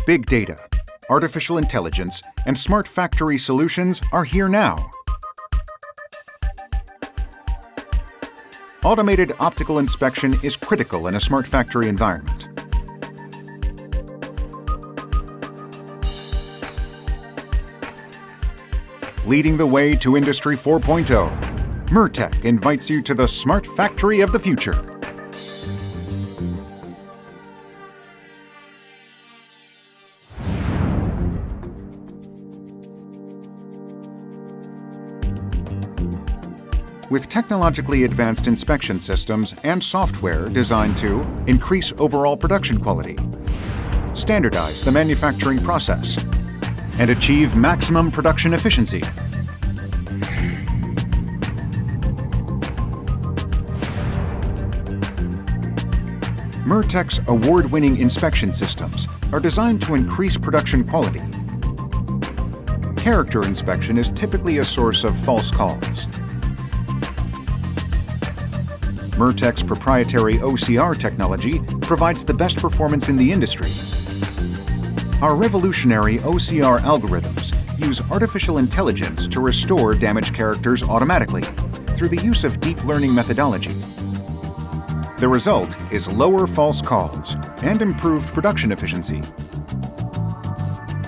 Big data, artificial intelligence, and smart factory solutions are here now. Automated optical inspection is critical in a smart factory environment. Leading the way to Industry 4.0, MIRTEC invites you to the smart factory of the future. With technologically advanced inspection systems and software designed to increase overall production quality, standardize the manufacturing process, and achieve maximum production efficiency. MIRTEC's award-winning inspection systems are designed to increase production quality. Character inspection is typically a source of false calls. MIRTEC's proprietary OCR technology provides the best performance in the industry. Our revolutionary OCR algorithms use artificial intelligence to restore damaged characters automatically through the use of deep learning methodology. The result is lower false calls and improved production efficiency.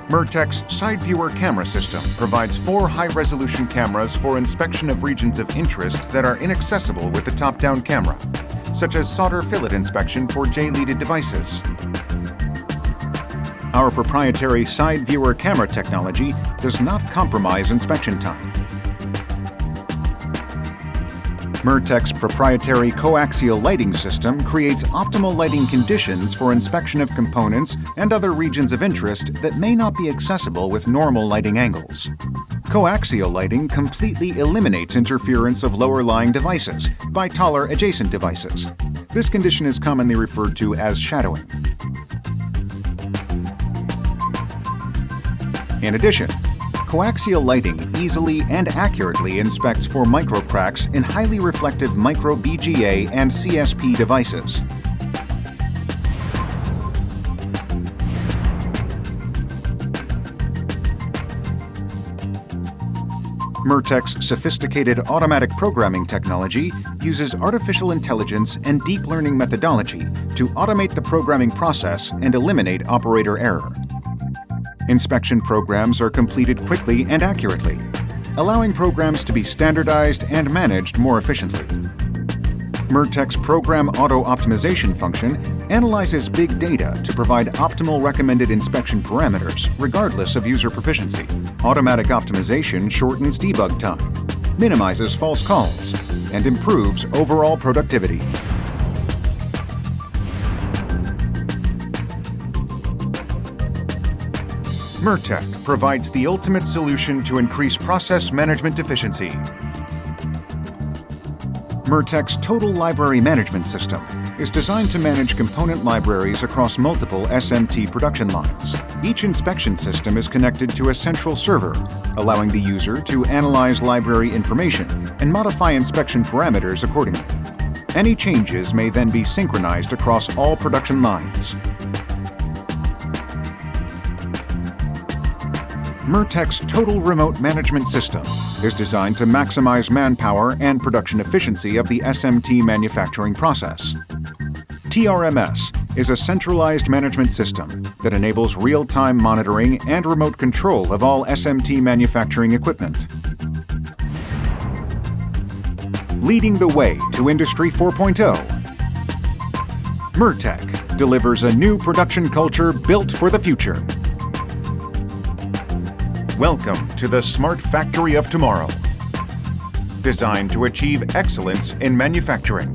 MIRTEC's Side Viewer camera system provides 4 high-resolution cameras for inspection of regions of interest that are inaccessible with the top-down camera, such as solder fillet inspection for J-leaded devices. Our proprietary Side Viewer camera technology does not compromise inspection time. MIRTEC's proprietary Coaxial lighting system creates optimal lighting conditions for inspection of components and other regions of interest that may not be accessible with normal lighting angles. Coaxial lighting completely eliminates interference of lower-lying devices by taller adjacent devices. This condition is commonly referred to as shadowing. In addition, coaxial lighting easily and accurately inspects for microcracks in highly reflective micro-BGA and CSP devices. MIRTEC's sophisticated automatic programming technology uses artificial intelligence and deep learning methodology to automate the programming process and eliminate operator error. Inspection programs are completed quickly and accurately, allowing programs to be standardized and managed more efficiently. MIRTEC's Program Auto Optimization function analyzes big data to provide optimal recommended inspection parameters regardless of user proficiency. Automatic optimization shortens debug time, minimizes false calls, and improves overall productivity. MIRTEC provides the ultimate solution to increase process management efficiency. MIRTEC's Total Library Management System is designed to manage component libraries across multiple SMT production lines. Each inspection system is connected to a central server, allowing the user to analyze library information and modify inspection parameters accordingly. Any changes may then be synchronized across all production lines. MIRTEC's Total Remote Management System is designed to maximize manpower and production efficiency of the SMT manufacturing process. TRMS is a centralized management system that enables real-time monitoring and remote control of all SMT manufacturing equipment. Leading the way to Industry 4.0, MIRTEC delivers a new production culture built for the future. Welcome to the smart factory of tomorrow, designed to achieve excellence in manufacturing.